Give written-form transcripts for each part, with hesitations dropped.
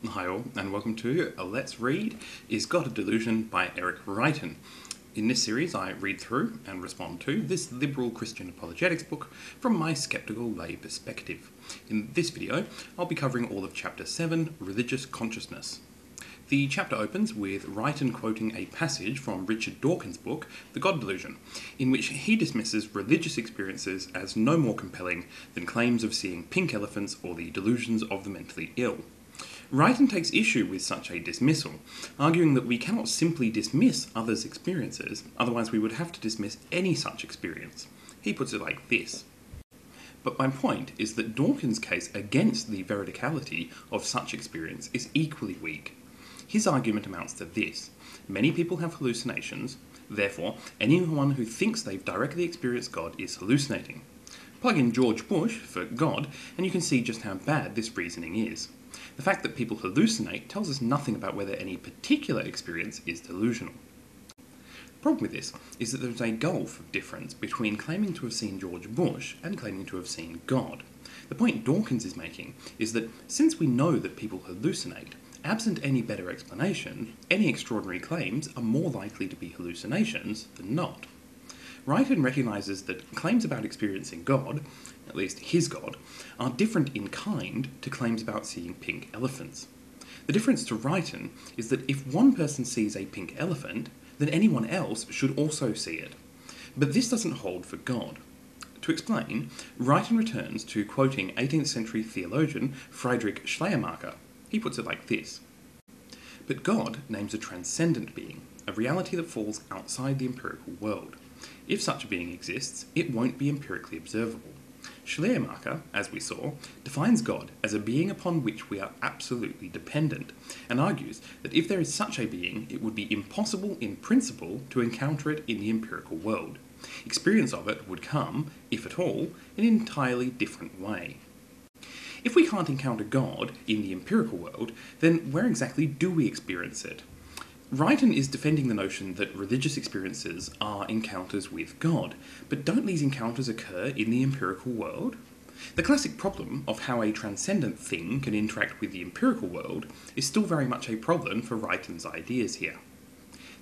Hi all, and welcome to Let's Read Is God a Delusion by Reitan. In this series I read through and respond to this liberal Christian apologetics book from my sceptical lay perspective. In this video I'll be covering all of Chapter 7, Religious Consciousness. The chapter opens with Reitan quoting a passage from Richard Dawkins' book, The God Delusion, in which he dismisses religious experiences as no more compelling than claims of seeing pink elephants or the delusions of the mentally ill. Reitan takes issue with such a dismissal, arguing that we cannot simply dismiss others' experiences, otherwise we would have to dismiss any such experience. He puts it like this. But my point is that Dawkins' case against the veridicality of such experience is equally weak. His argument amounts to this. Many people have hallucinations, therefore anyone who thinks they've directly experienced God is hallucinating. Plug in George Bush for God and you can see just how bad this reasoning is. The fact that people hallucinate tells us nothing about whether any particular experience is delusional. The problem with this is that there's a gulf of difference between claiming to have seen George Bush and claiming to have seen God. The point Dawkins is making is that since we know that people hallucinate, absent any better explanation, any extraordinary claims are more likely to be hallucinations than not. Reitan recognises that claims about experiencing God, at least his God, are different in kind to claims about seeing pink elephants. The difference to Reitan is that if one person sees a pink elephant, then anyone else should also see it. But this doesn't hold for God. To explain, Reitan returns to quoting 18th century theologian Friedrich Schleiermacher. He puts it like this. But God names a transcendent being, a reality that falls outside the empirical world. If such a being exists, it won't be empirically observable. Schleiermacher, as we saw, defines God as a being upon which we are absolutely dependent, and argues that if there is such a being, it would be impossible in principle to encounter it in the empirical world. Experience of it would come, if at all, in an entirely different way. If we can't encounter God in the empirical world, then where exactly do we experience it? Reitan is defending the notion that religious experiences are encounters with God, but don't these encounters occur in the empirical world? The classic problem of how a transcendent thing can interact with the empirical world is still very much a problem for Reitan's ideas here.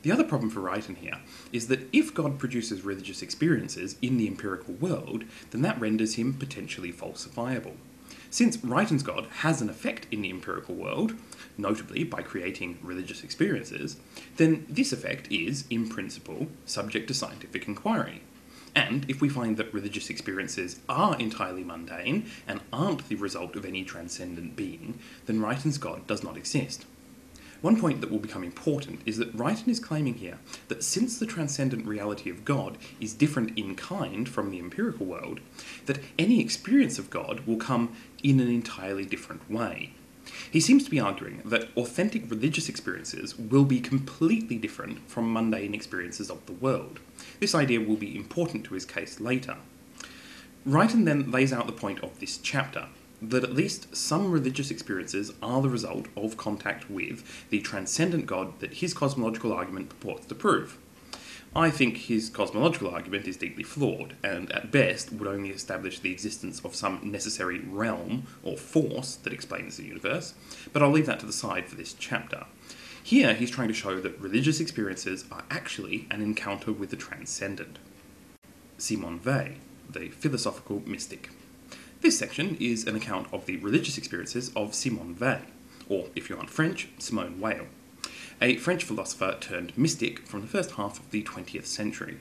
The other problem for Reitan here is that if God produces religious experiences in the empirical world, then that renders him potentially falsifiable. Since Reitan's God has an effect in the empirical world, notably by creating religious experiences, then this effect is, in principle, subject to scientific inquiry. And if we find that religious experiences are entirely mundane and aren't the result of any transcendent being, then Reitan's God does not exist. One point that will become important is that Reitan is claiming here that since the transcendent reality of God is different in kind from the empirical world, that any experience of God will come in an entirely different way. He seems to be arguing that authentic religious experiences will be completely different from mundane experiences of the world. This idea will be important to his case later. Reitan then lays out the point of this chapter, that at least some religious experiences are the result of contact with the transcendent God that his cosmological argument purports to prove. I think his cosmological argument is deeply flawed, and at best would only establish the existence of some necessary realm or force that explains the universe, but I'll leave that to the side for this chapter. Here he's trying to show that religious experiences are actually an encounter with the transcendent. Simone Weil, the philosophical mystic. This section is an account of the religious experiences of Simone Weil, or if you aren't French, Simone Weil, a French philosopher turned mystic from the first half of the 20th century.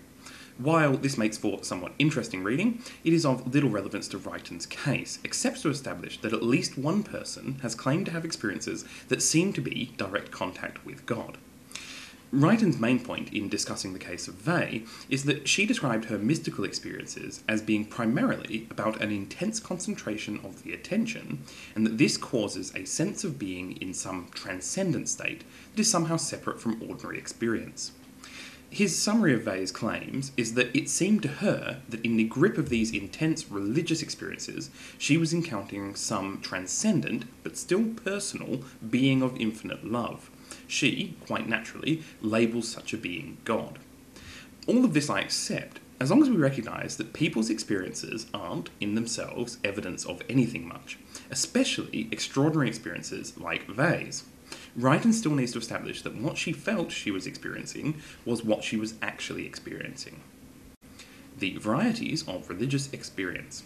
While this makes for somewhat interesting reading, it is of little relevance to Reitan's case, except to establish that at least one person has claimed to have experiences that seem to be direct contact with God. Reitan's main point in discussing the case of Weil is that she described her mystical experiences as being primarily about an intense concentration of the attention, and that this causes a sense of being in some transcendent state that is somehow separate from ordinary experience. His summary of Weil's claims is that it seemed to her that in the grip of these intense religious experiences, she was encountering some transcendent, but still personal, being of infinite love. She, quite naturally, labels such a being God. All of this I accept, as long as we recognise that people's experiences aren't, in themselves, evidence of anything much, especially extraordinary experiences like Vay's. Reitan still needs to establish that what she felt she was experiencing was what she was actually experiencing. The varieties of religious experience.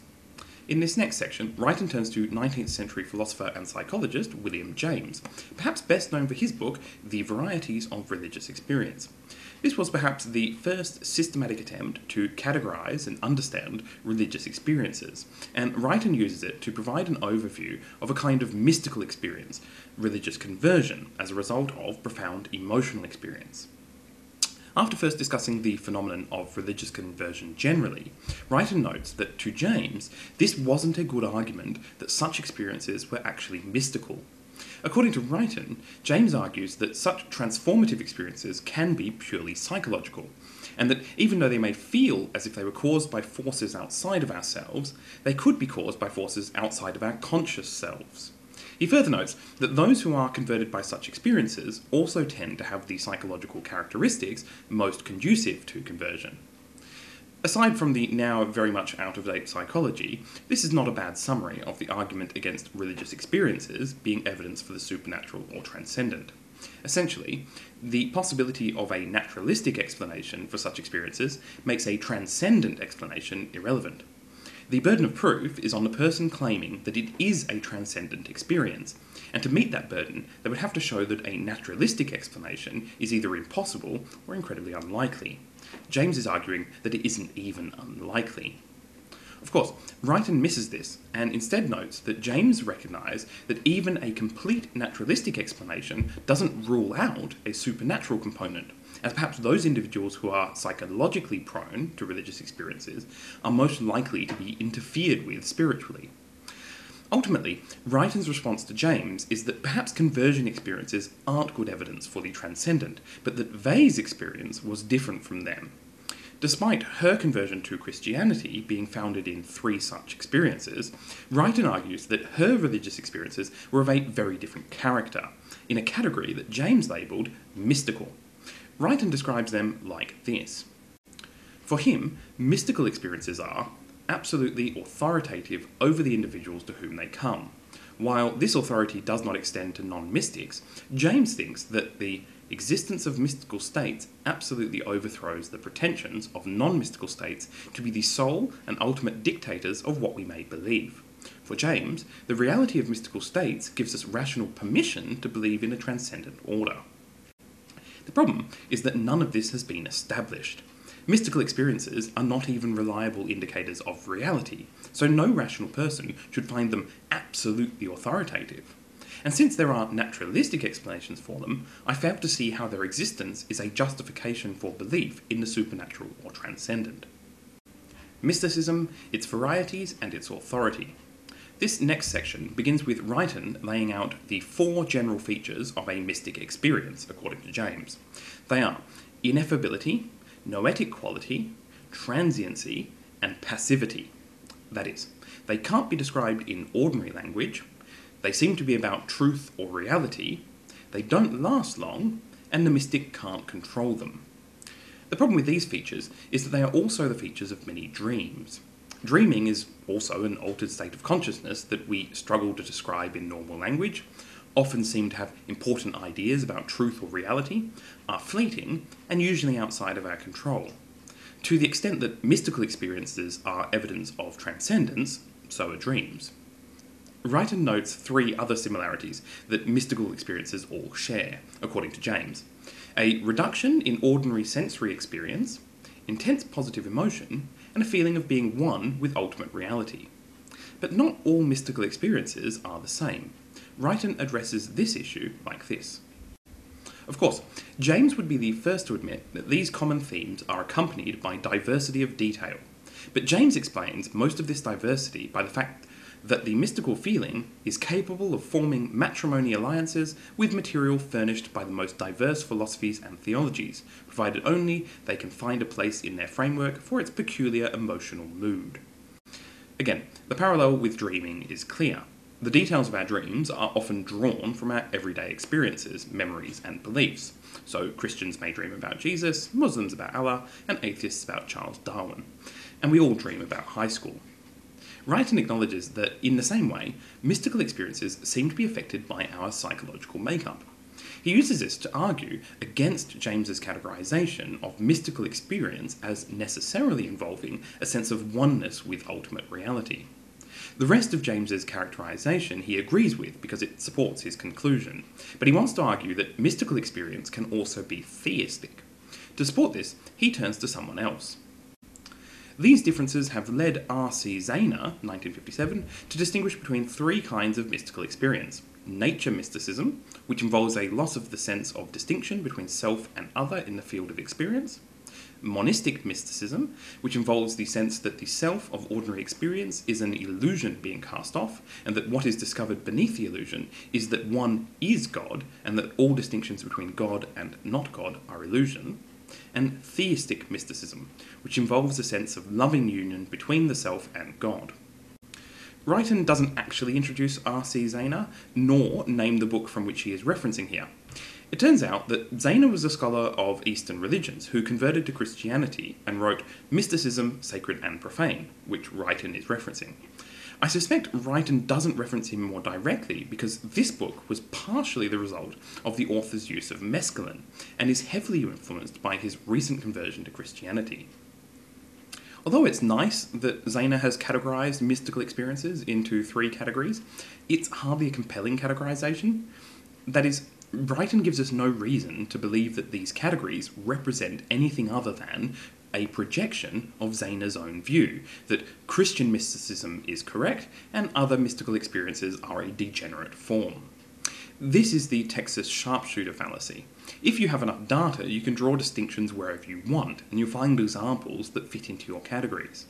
In this next section, Reitan turns to 19th century philosopher and psychologist William James, perhaps best known for his book, The Varieties of Religious Experience. This was perhaps the first systematic attempt to categorise and understand religious experiences, and Reitan uses it to provide an overview of a kind of mystical experience, religious conversion, as a result of profound emotional experience. After first discussing the phenomenon of religious conversion generally, Reitan notes that to James, this wasn't a good argument that such experiences were actually mystical. According to Reitan, James argues that such transformative experiences can be purely psychological, and that even though they may feel as if they were caused by forces outside of ourselves, they could be caused by forces outside of our conscious selves. He further notes that those who are converted by such experiences also tend to have the psychological characteristics most conducive to conversion. Aside from the now very much out-of-date psychology, this is not a bad summary of the argument against religious experiences being evidence for the supernatural or transcendent. Essentially, the possibility of a naturalistic explanation for such experiences makes a transcendent explanation irrelevant. The burden of proof is on the person claiming that it is a transcendent experience, and to meet that burden, they would have to show that a naturalistic explanation is either impossible or incredibly unlikely. James is arguing that it isn't even unlikely. Of course, Reitan misses this, and instead notes that James recognised that even a complete naturalistic explanation doesn't rule out a supernatural component, as perhaps those individuals who are psychologically prone to religious experiences are most likely to be interfered with spiritually. Ultimately, Reitan's response to James is that perhaps conversion experiences aren't good evidence for the transcendent, but that Vay's experience was different from them. Despite her conversion to Christianity being founded in 3 such experiences, Reitan argues that her religious experiences were of a very different character, in a category that James labelled mystical. Reitan describes them like this. For him, mystical experiences are absolutely authoritative over the individuals to whom they come. While this authority does not extend to non-mystics, James thinks that the existence of mystical states absolutely overthrows the pretensions of non-mystical states to be the sole and ultimate dictators of what we may believe. For James, the reality of mystical states gives us rational permission to believe in a transcendent order. The problem is that none of this has been established. Mystical experiences are not even reliable indicators of reality, so no rational person should find them absolutely authoritative. And since there are naturalistic explanations for them, I fail to see how their existence is a justification for belief in the supernatural or transcendent. Mysticism, its varieties, and its authority. This next section begins with Reitan laying out the 4 general features of a mystic experience, according to James. They are ineffability, noetic quality, transiency, and passivity. That is, they can't be described in ordinary language, they seem to be about truth or reality, they don't last long, and the mystic can't control them. The problem with these features is that they are also the features of many dreams. Dreaming is also an altered state of consciousness that we struggle to describe in normal language, often seem to have important ideas about truth or reality, are fleeting, and usually outside of our control. To the extent that mystical experiences are evidence of transcendence, so are dreams. Reitan notes 3 other similarities that mystical experiences all share, according to James. A reduction in ordinary sensory experience, intense positive emotion, and a feeling of being one with ultimate reality. But not all mystical experiences are the same. Reitan addresses this issue like this. Of course, James would be the first to admit that these common themes are accompanied by diversity of detail, but James explains most of this diversity by the fact that the mystical feeling is capable of forming matrimony alliances with material furnished by the most diverse philosophies and theologies, provided only they can find a place in their framework for its peculiar emotional mood. Again, the parallel with dreaming is clear. The details of our dreams are often drawn from our everyday experiences, memories, and beliefs. So Christians may dream about Jesus, Muslims about Allah, and atheists about Charles Darwin. And we all dream about high school. Reitan acknowledges that, in the same way, mystical experiences seem to be affected by our psychological makeup. He uses this to argue against James's categorization of mystical experience as necessarily involving a sense of oneness with ultimate reality. The rest of James's characterization he agrees with because it supports his conclusion, but he wants to argue that mystical experience can also be theistic. To support this, he turns to someone else. These differences have led R.C. Zahner, 1957, to distinguish between three kinds of mystical experience. Nature mysticism, which involves a loss of the sense of distinction between self and other in the field of experience. Monistic mysticism, which involves the sense that the self of ordinary experience is an illusion being cast off, and that what is discovered beneath the illusion is that one is God, and that all distinctions between God and not God are illusion. And theistic mysticism, which involves a sense of loving union between the self and God. Reitan doesn't actually introduce R.C. Zahner, nor name the book from which he is referencing here. It turns out that Zahner was a scholar of Eastern religions who converted to Christianity and wrote Mysticism, Sacred and Profane, which Reitan is referencing. I suspect Reitan doesn't reference him more directly because this book was partially the result of the author's use of mescaline and is heavily influenced by his recent conversion to Christianity. Although it's nice that Zahner has categorized mystical experiences into three categories, it's hardly a compelling categorization. That is, Reitan gives us no reason to believe that these categories represent anything other than a projection of Zahner's own view, that Christian mysticism is correct and other mystical experiences are a degenerate form. This is the Texas sharpshooter fallacy. If you have enough data, you can draw distinctions wherever you want, and you'll find examples that fit into your categories.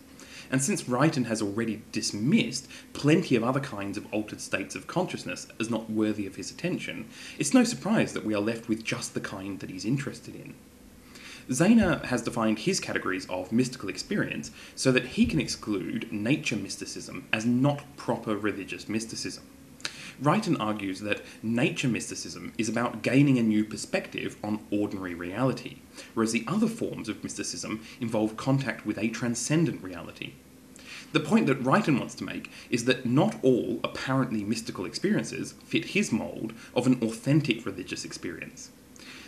And since Reitan has already dismissed plenty of other kinds of altered states of consciousness as not worthy of his attention, it's no surprise that we are left with just the kind that he's interested in. Zahner has defined his categories of mystical experience so that he can exclude nature mysticism as not proper religious mysticism. Reitan argues that nature mysticism is about gaining a new perspective on ordinary reality, whereas the other forms of mysticism involve contact with a transcendent reality. The point that Reitan wants to make is that not all apparently mystical experiences fit his mould of an authentic religious experience.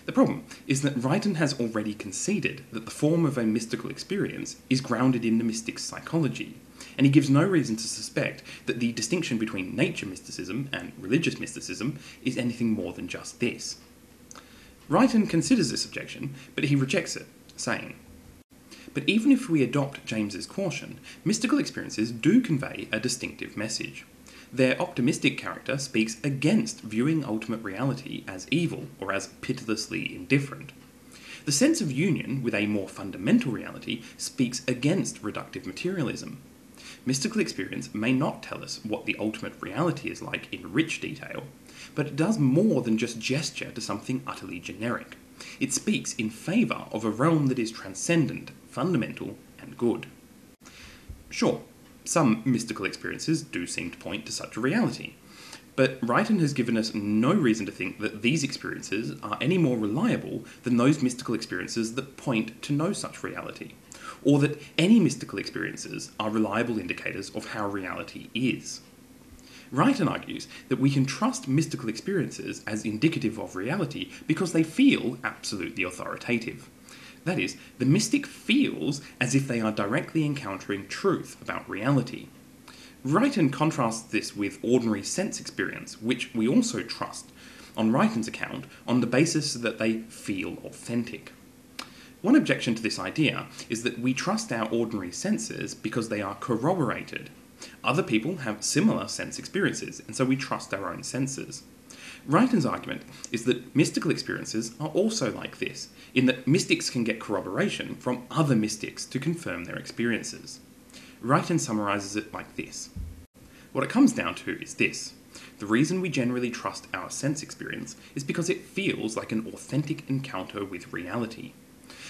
The problem is that Reitan has already conceded that the form of a mystical experience is grounded in the mystic's psychology, and he gives no reason to suspect that the distinction between nature mysticism and religious mysticism is anything more than just this. Reitan considers this objection, but he rejects it, saying, "But even if we adopt James's caution, mystical experiences do convey a distinctive message. Their optimistic character speaks against viewing ultimate reality as evil or as pitilessly indifferent. The sense of union with a more fundamental reality speaks against reductive materialism. Mystical experience may not tell us what the ultimate reality is like in rich detail, but it does more than just gesture to something utterly generic. It speaks in favour of a realm that is transcendent, fundamental, and good." Sure, some mystical experiences do seem to point to such a reality, but Reitan has given us no reason to think that these experiences are any more reliable than those mystical experiences that point to no such reality, or that any mystical experiences are reliable indicators of how reality is. Reitan argues that we can trust mystical experiences as indicative of reality because they feel absolutely authoritative. That is, the mystic feels as if they are directly encountering truth about reality. Reitan contrasts this with ordinary sense experience, which we also trust, on Reitan's account, on the basis that they feel authentic. One objection to this idea is that we trust our ordinary senses because they are corroborated. Other people have similar sense experiences, and so we trust our own senses. Reitan's argument is that mystical experiences are also like this, in that mystics can get corroboration from other mystics to confirm their experiences. Reitan summarises it like this. What it comes down to is this. The reason we generally trust our sense experience is because it feels like an authentic encounter with reality.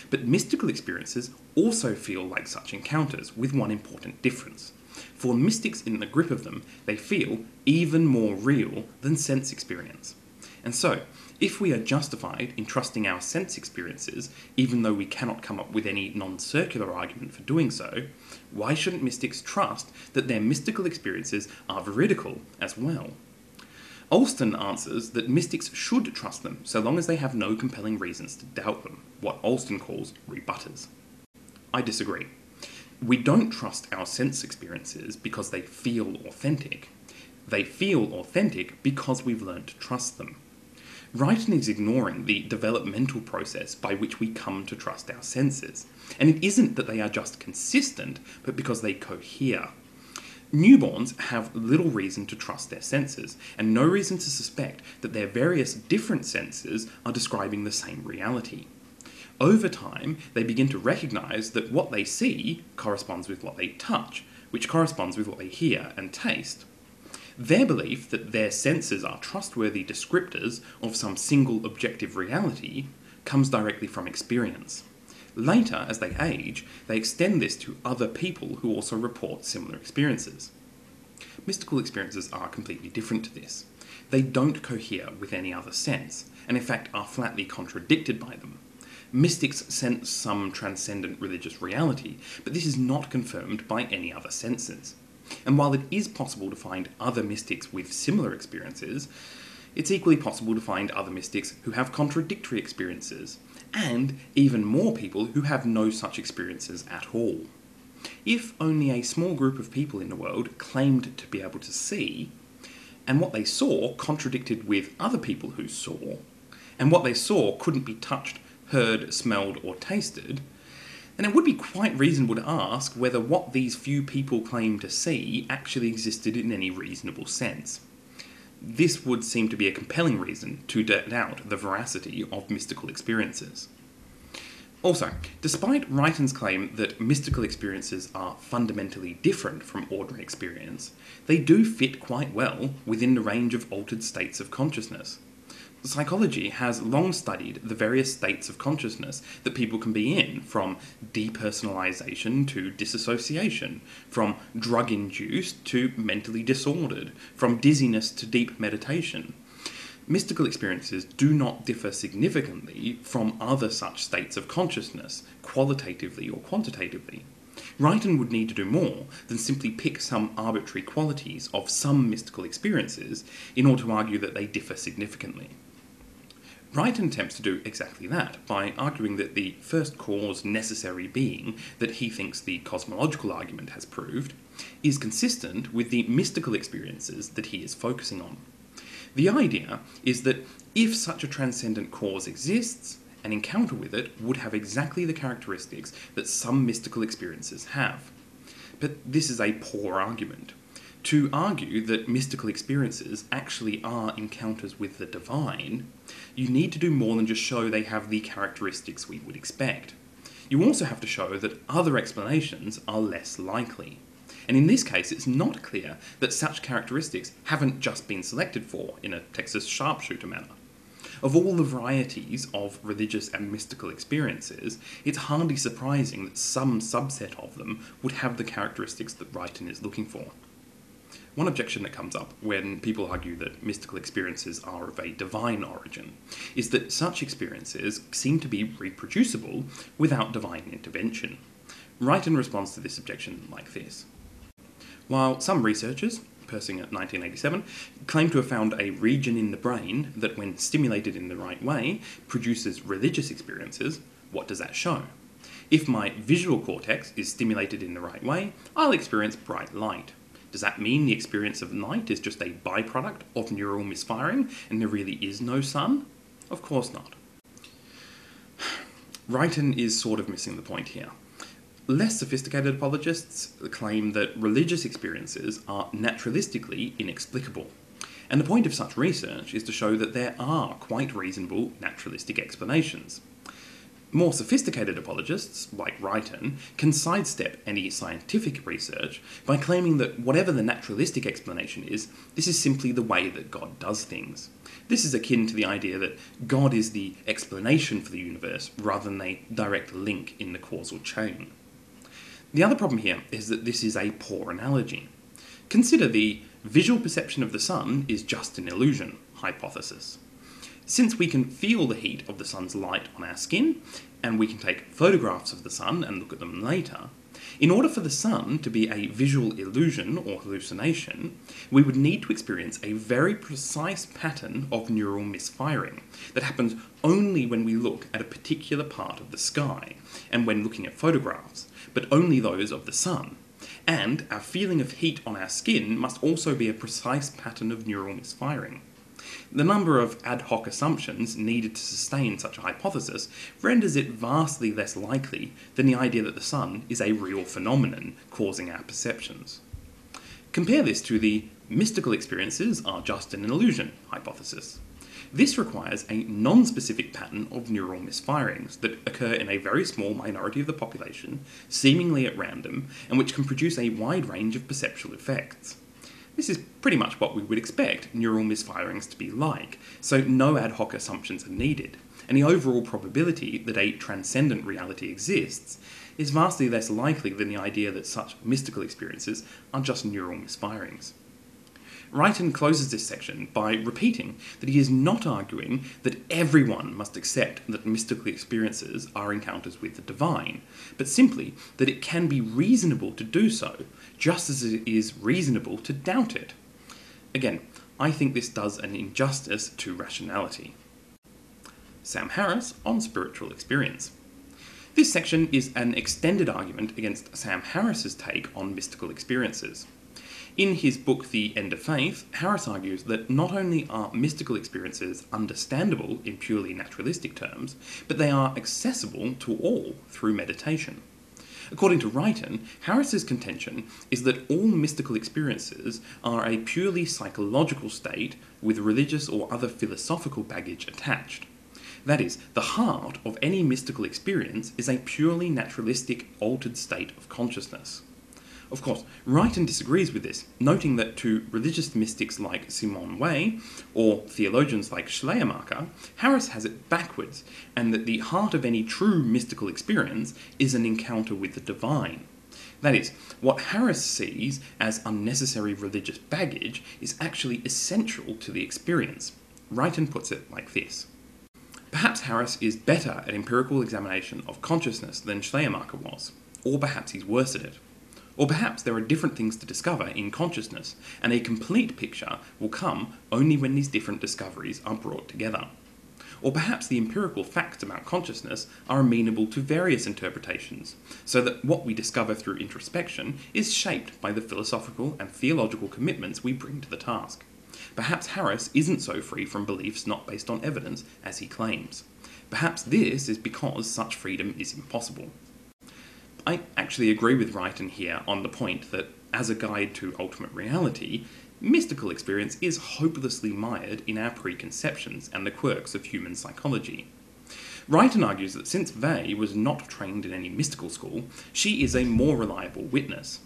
But mystical experiences also feel like such encounters, with one important difference. For mystics in the grip of them, they feel even more real than sense experience. And so, if we are justified in trusting our sense experiences, even though we cannot come up with any non-circular argument for doing so, why shouldn't mystics trust that their mystical experiences are veridical as well? Alston answers that mystics should trust them so long as they have no compelling reasons to doubt them, what Alston calls rebutters. I disagree. We don't trust our sense experiences because they feel authentic. They feel authentic because we've learned to trust them. Reitan is ignoring the developmental process by which we come to trust our senses. And it isn't that they are just consistent, but because they cohere. Newborns have little reason to trust their senses, and no reason to suspect that their various different senses are describing the same reality. Over time, they begin to recognise that what they see corresponds with what they touch, which corresponds with what they hear and taste. Their belief that their senses are trustworthy descriptors of some single objective reality comes directly from experience. Later, as they age, they extend this to other people who also report similar experiences. Mystical experiences are completely different to this. They don't cohere with any other sense, and in fact are flatly contradicted by them. Mystics sense some transcendent religious reality, but this is not confirmed by any other senses. And while it is possible to find other mystics with similar experiences, it's equally possible to find other mystics who have contradictory experiences, and even more people who have no such experiences at all. If only a small group of people in the world claimed to be able to see, and what they saw contradicted with other people who saw, and what they saw couldn't be touched, heard, smelled, or tasted, then it would be quite reasonable to ask whether what these few people claim to see actually existed in any reasonable sense. This would seem to be a compelling reason to doubt the veracity of mystical experiences. Also, despite Reitan's claim that mystical experiences are fundamentally different from ordinary experience, they do fit quite well within the range of altered states of consciousness. Psychology has long studied the various states of consciousness that people can be in, from depersonalization to disassociation, from drug-induced to mentally disordered, from dizziness to deep meditation. Mystical experiences do not differ significantly from other such states of consciousness, qualitatively or quantitatively. Reitan would need to do more than simply pick some arbitrary qualities of some mystical experiences in order to argue that they differ significantly. Reitan attempts to do exactly that by arguing that the first cause necessary being that he thinks the cosmological argument has proved is consistent with the mystical experiences that he is focusing on. The idea is that if such a transcendent cause exists, an encounter with it would have exactly the characteristics that some mystical experiences have. But this is a poor argument. To argue that mystical experiences actually are encounters with the divine, you need to do more than just show they have the characteristics we would expect. You also have to show that other explanations are less likely. And in this case, it's not clear that such characteristics haven't just been selected for in a Texas sharpshooter manner. Of all the varieties of religious and mystical experiences, it's hardly surprising that some subset of them would have the characteristics that Reitan is looking for. One objection that comes up when people argue that mystical experiences are of a divine origin is that such experiences seem to be reproducible without divine intervention. Reitan responds to this objection like this. While some researchers, Persing at 1987, claim to have found a region in the brain that, when stimulated in the right way, produces religious experiences, what does that show? If my visual cortex is stimulated in the right way, I'll experience bright light. Does that mean the experience of light is just a byproduct of neural misfiring and there really is no sun? Of course not. Reitan is sort of missing the point here. Less sophisticated apologists claim that religious experiences are naturalistically inexplicable. And the point of such research is to show that there are quite reasonable naturalistic explanations. More sophisticated apologists, like Reitan, can sidestep any scientific research by claiming that whatever the naturalistic explanation is, this is simply the way that God does things. This is akin to the idea that God is the explanation for the universe rather than a direct link in the causal chain. The other problem here is that this is a poor analogy. Consider the visual perception of the sun is just an illusion hypothesis. Since we can feel the heat of the sun's light on our skin, and we can take photographs of the sun and look at them later, in order for the sun to be a visual illusion or hallucination, we would need to experience a very precise pattern of neural misfiring that happens only when we look at a particular part of the sky, and when looking at photographs, but only those of the sun. And our feeling of heat on our skin must also be a precise pattern of neural misfiring. The number of ad hoc assumptions needed to sustain such a hypothesis renders it vastly less likely than the idea that the sun is a real phenomenon causing our perceptions. Compare this to the mystical experiences are just an illusion hypothesis. This requires a non-specific pattern of neural misfirings that occur in a very small minority of the population, seemingly at random, and which can produce a wide range of perceptual effects. This is pretty much what we would expect neural misfirings to be like, so no ad hoc assumptions are needed, and the overall probability that a transcendent reality exists is vastly less likely than the idea that such mystical experiences are just neural misfirings. Reitan closes this section by repeating that he is not arguing that everyone must accept that mystical experiences are encounters with the divine, but simply that it can be reasonable to do so, just as it is reasonable to doubt it. Again, I think this does an injustice to rationality. Sam Harris on spiritual experience. This section is an extended argument against Sam Harris's take on mystical experiences. In his book The End of Faith, Harris argues that not only are mystical experiences understandable in purely naturalistic terms, but they are accessible to all through meditation. According to Reitan, Harris's contention is that all mystical experiences are a purely psychological state with religious or other philosophical baggage attached. That is, the heart of any mystical experience is a purely naturalistic, altered state of consciousness. Of course, Reitan disagrees with this, noting that to religious mystics like Simone Weil, or theologians like Schleiermacher, Harris has it backwards, and that the heart of any true mystical experience is an encounter with the divine. That is, what Harris sees as unnecessary religious baggage is actually essential to the experience. Reitan puts it like this. Perhaps Harris is better at empirical examination of consciousness than Schleiermacher was, or perhaps he's worse at it. Or perhaps there are different things to discover in consciousness, and a complete picture will come only when these different discoveries are brought together. Or perhaps the empirical facts about consciousness are amenable to various interpretations, so that what we discover through introspection is shaped by the philosophical and theological commitments we bring to the task. Perhaps Harris isn't so free from beliefs not based on evidence as he claims. Perhaps this is because such freedom is impossible. I actually agree with Reitan here on the point that, as a guide to ultimate reality, mystical experience is hopelessly mired in our preconceptions and the quirks of human psychology. Reitan argues that since Weil was not trained in any mystical school, she is a more reliable witness.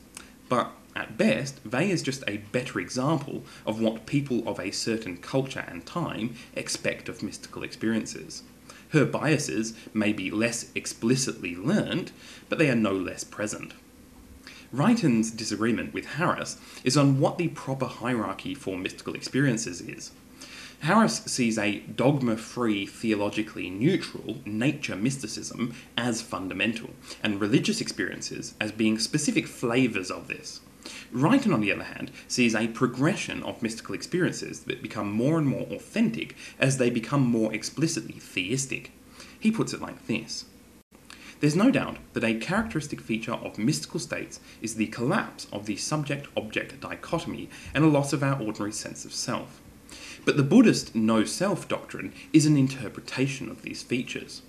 But at best, Weil is just a better example of what people of a certain culture and time expect of mystical experiences. Her biases may be less explicitly learned, but they are no less present. Reitan's disagreement with Harris is on what the proper hierarchy for mystical experiences is. Harris sees a dogma-free, theologically neutral nature mysticism as fundamental, and religious experiences as being specific flavours of this. Reitan, on the other hand, sees a progression of mystical experiences that become more and more authentic as they become more explicitly theistic. He puts it like this. There's no doubt that a characteristic feature of mystical states is the collapse of the subject-object dichotomy and a loss of our ordinary sense of self. But the Buddhist no-self doctrine is an interpretation of these features.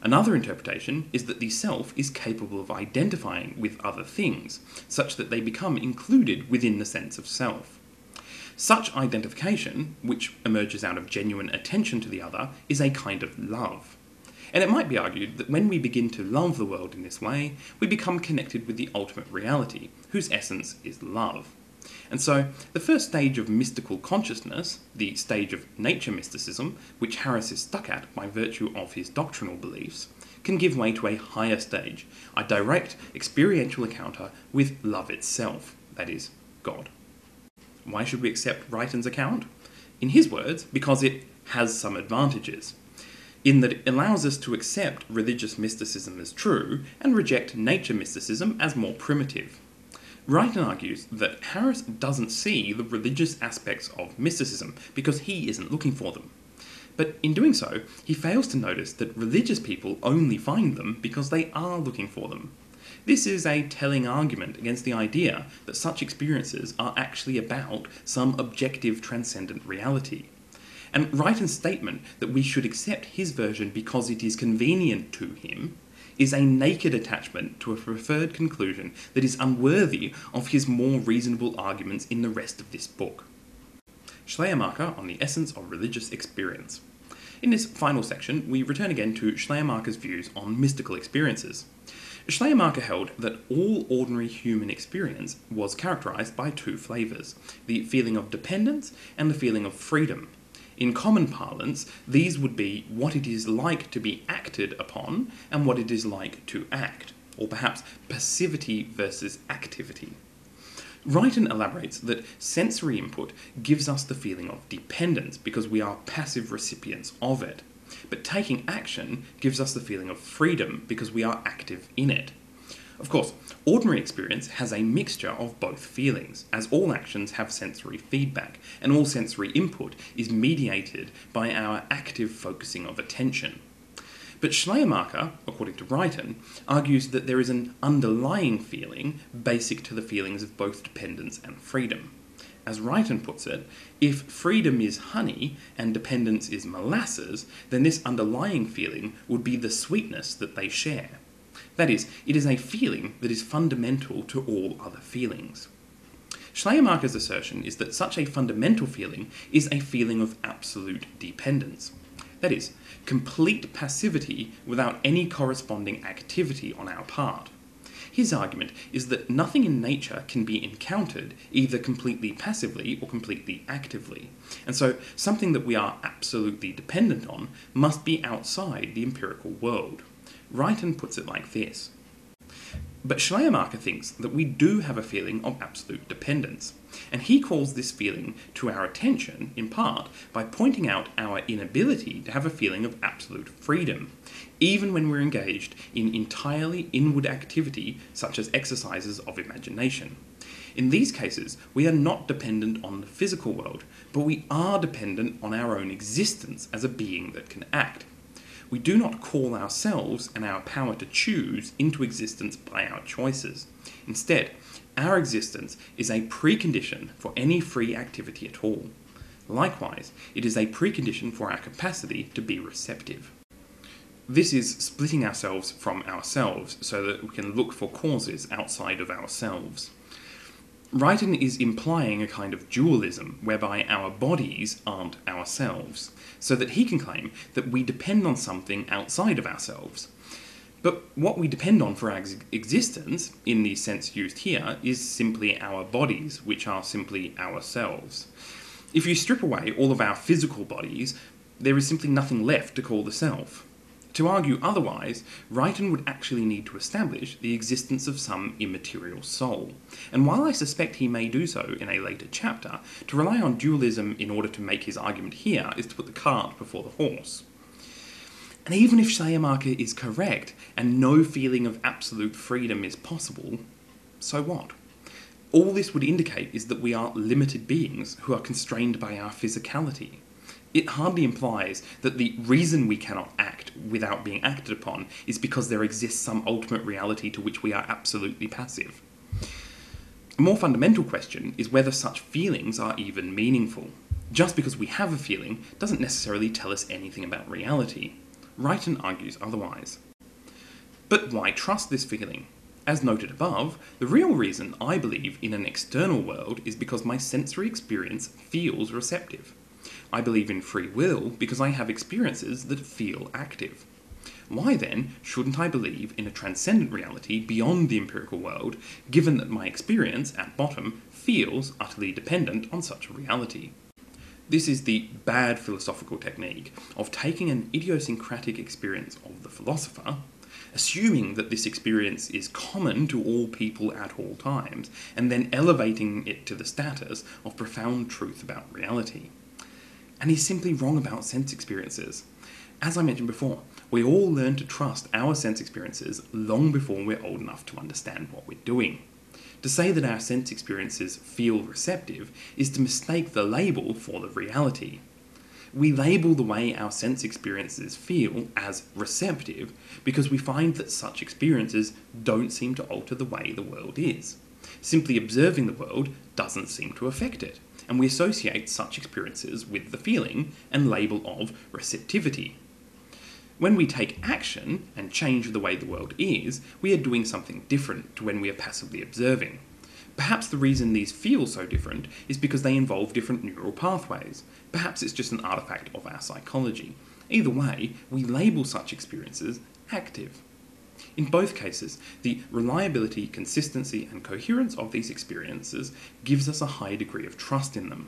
Another interpretation is that the self is capable of identifying with other things, such that they become included within the sense of self. Such identification, which emerges out of genuine attention to the other, is a kind of love. And it might be argued that when we begin to love the world in this way, we become connected with the ultimate reality, whose essence is love. And so, the first stage of mystical consciousness, the stage of nature mysticism, which Harris is stuck at by virtue of his doctrinal beliefs, can give way to a higher stage, a direct experiential encounter with love itself, that is, God. Why should we accept Reitan's account? In his words, because it has some advantages, in that it allows us to accept religious mysticism as true and reject nature mysticism as more primitive. Reitan argues that Harris doesn't see the religious aspects of mysticism because he isn't looking for them. But in doing so, he fails to notice that religious people only find them because they are looking for them. This is a telling argument against the idea that such experiences are actually about some objective transcendent reality. And Reitan's statement that we should accept his version because it is convenient to him is a naked attachment to a preferred conclusion that is unworthy of his more reasonable arguments in the rest of this book. Schleiermacher on the essence of religious experience. In this final section, we return again to Schleiermacher's views on mystical experiences. Schleiermacher held that all ordinary human experience was characterized by two flavors, the feeling of dependence and the feeling of freedom. In common parlance, these would be what it is like to be acted upon and what it is like to act, or perhaps passivity versus activity. Reitan elaborates that sensory input gives us the feeling of dependence because we are passive recipients of it, but taking action gives us the feeling of freedom because we are active in it. Of course, ordinary experience has a mixture of both feelings, as all actions have sensory feedback, and all sensory input is mediated by our active focusing of attention. But Schleiermacher, according to Reitan, argues that there is an underlying feeling basic to the feelings of both dependence and freedom. As Reitan puts it, if freedom is honey and dependence is molasses, then this underlying feeling would be the sweetness that they share. That is, it is a feeling that is fundamental to all other feelings. Schleiermacher's assertion is that such a fundamental feeling is a feeling of absolute dependence. That is, complete passivity without any corresponding activity on our part. His argument is that nothing in nature can be encountered either completely passively or completely actively, and so something that we are absolutely dependent on must be outside the empirical world. Reitan puts it like this. But Schleiermacher thinks that we do have a feeling of absolute dependence, and he calls this feeling to our attention, in part, by pointing out our inability to have a feeling of absolute freedom, even when we're engaged in entirely inward activity such as exercises of imagination. In these cases, we are not dependent on the physical world, but we are dependent on our own existence as a being that can act. We do not call ourselves and our power to choose into existence by our choices. Instead, our existence is a precondition for any free activity at all. Likewise, it is a precondition for our capacity to be receptive. This is splitting ourselves from ourselves so that we can look for causes outside of ourselves. Reitan is implying a kind of dualism whereby our bodies aren't ourselves, so that he can claim that we depend on something outside of ourselves. But what we depend on for our existence, in the sense used here, is simply our bodies, which are simply ourselves. If you strip away all of our physical bodies, there is simply nothing left to call the self. To argue otherwise, Reitan would actually need to establish the existence of some immaterial soul. And while I suspect he may do so in a later chapter, to rely on dualism in order to make his argument here is to put the cart before the horse. And even if Schleiermacher is correct, and no feeling of absolute freedom is possible, so what? All this would indicate is that we are limited beings who are constrained by our physicality. It hardly implies that the reason we cannot act without being acted upon is because there exists some ultimate reality to which we are absolutely passive. A more fundamental question is whether such feelings are even meaningful. Just because we have a feeling doesn't necessarily tell us anything about reality. Reitan argues otherwise. But why trust this feeling? As noted above, the real reason I believe in an external world is because my sensory experience feels receptive. I believe in free will because I have experiences that feel active. Why then shouldn't I believe in a transcendent reality beyond the empirical world, given that my experience, at bottom, feels utterly dependent on such a reality? This is the bad philosophical technique of taking an idiosyncratic experience of the philosopher, assuming that this experience is common to all people at all times, and then elevating it to the status of profound truth about reality. And he's simply wrong about sense experiences. As I mentioned before, we all learn to trust our sense experiences long before we're old enough to understand what we're doing. To say that our sense experiences feel receptive is to mistake the label for the reality. We label the way our sense experiences feel as receptive because we find that such experiences don't seem to alter the way the world is. Simply observing the world doesn't seem to affect it, and we associate such experiences with the feeling and label of receptivity. When we take action and change the way the world is, we are doing something different to when we are passively observing. Perhaps the reason these feel so different is because they involve different neural pathways. Perhaps it's just an artifact of our psychology. Either way, we label such experiences active. In both cases, the reliability, consistency, and coherence of these experiences gives us a high degree of trust in them.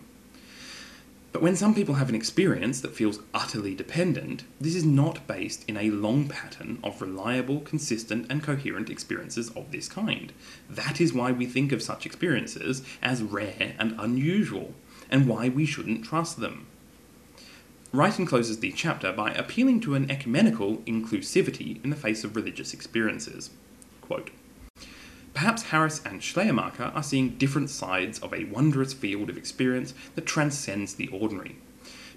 But when some people have an experience that feels utterly dependent, this is not based in a long pattern of reliable, consistent, and coherent experiences of this kind. That is why we think of such experiences as rare and unusual, and why we shouldn't trust them. Reitan closes the chapter by appealing to an ecumenical inclusivity in the face of religious experiences. Quote, "Perhaps Harris and Schleiermacher are seeing different sides of a wondrous field of experience that transcends the ordinary.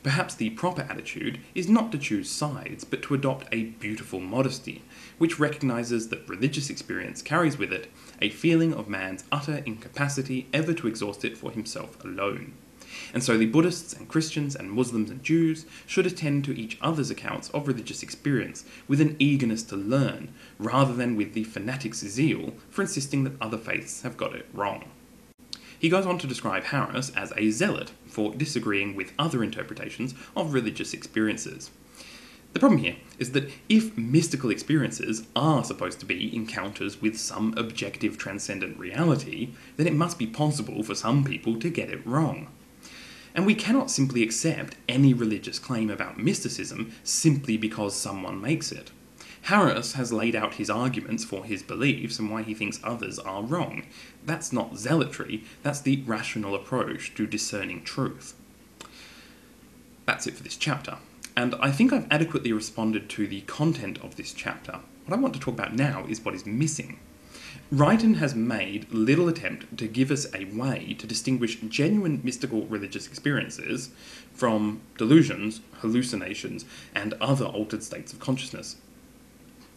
Perhaps the proper attitude is not to choose sides, but to adopt a beautiful modesty, which recognises that religious experience carries with it a feeling of man's utter incapacity ever to exhaust it for himself alone. And so the Buddhists and Christians and Muslims and Jews should attend to each other's accounts of religious experience with an eagerness to learn, rather than with the fanatic's zeal for insisting that other faiths have got it wrong." He goes on to describe Harris as a zealot for disagreeing with other interpretations of religious experiences. The problem here is that if mystical experiences are supposed to be encounters with some objective transcendent reality, then it must be possible for some people to get it wrong. And we cannot simply accept any religious claim about mysticism simply because someone makes it. Harris has laid out his arguments for his beliefs and why he thinks others are wrong. That's not zealotry, that's the rational approach to discerning truth. That's it for this chapter, and I think I've adequately responded to the content of this chapter. What I want to talk about now is what is missing. Reitan has made little attempt to give us a way to distinguish genuine mystical religious experiences from delusions, hallucinations, and other altered states of consciousness.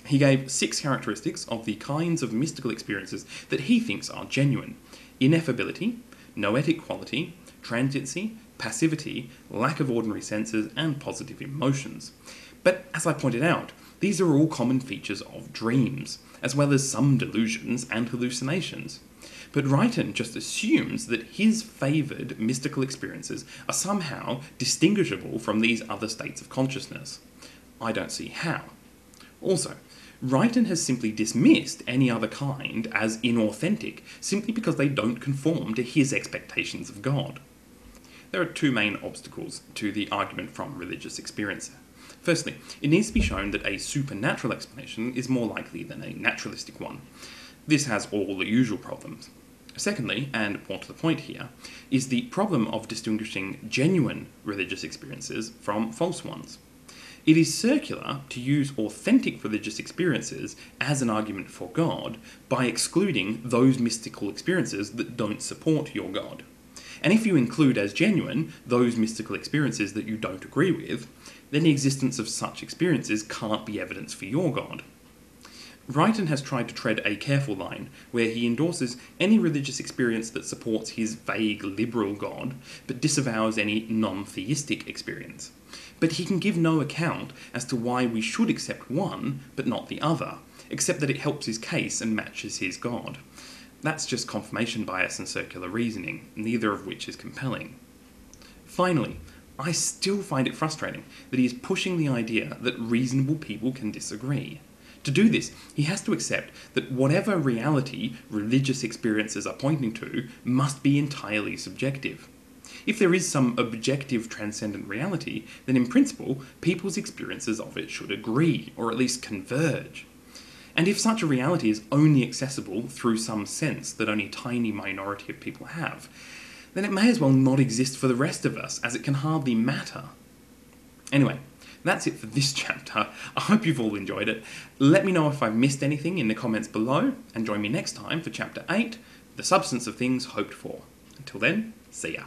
He gave 6 characteristics of the kinds of mystical experiences that he thinks are genuine: ineffability, noetic quality, transiency, passivity, lack of ordinary senses, and positive emotions. But as I pointed out, these are all common features of dreams, as well as some delusions and hallucinations. But Reitan just assumes that his favoured mystical experiences are somehow distinguishable from these other states of consciousness. I don't see how. Also, Reitan has simply dismissed any other kind as inauthentic simply because they don't conform to his expectations of God. There are 2 main obstacles to the argument from religious experience. Firstly, it needs to be shown that a supernatural explanation is more likely than a naturalistic one. This has all the usual problems. Secondly, and more to the point here, is the problem of distinguishing genuine religious experiences from false ones. It is circular to use authentic religious experiences as an argument for God by excluding those mystical experiences that don't support your God. And if you include as genuine those mystical experiences that you don't agree with, then the existence of such experiences can't be evidence for your God. Reitan has tried to tread a careful line where he endorses any religious experience that supports his vague liberal God, but disavows any non-theistic experience. But he can give no account as to why we should accept one, but not the other, except that it helps his case and matches his God. That's just confirmation bias and circular reasoning, neither of which is compelling. Finally, I still find it frustrating that he is pushing the idea that reasonable people can disagree. To do this, he has to accept that whatever reality religious experiences are pointing to must be entirely subjective. If there is some objective transcendent reality, then in principle, people's experiences of it should agree, or at least converge. And if such a reality is only accessible through some sense that only a tiny minority of people have, then it may as well not exist for the rest of us, as it can hardly matter. Anyway, that's it for this chapter. I hope you've all enjoyed it. Let me know if I've missed anything in the comments below, and join me next time for Chapter 8, The Substance of Things Hoped For. Until then, see ya.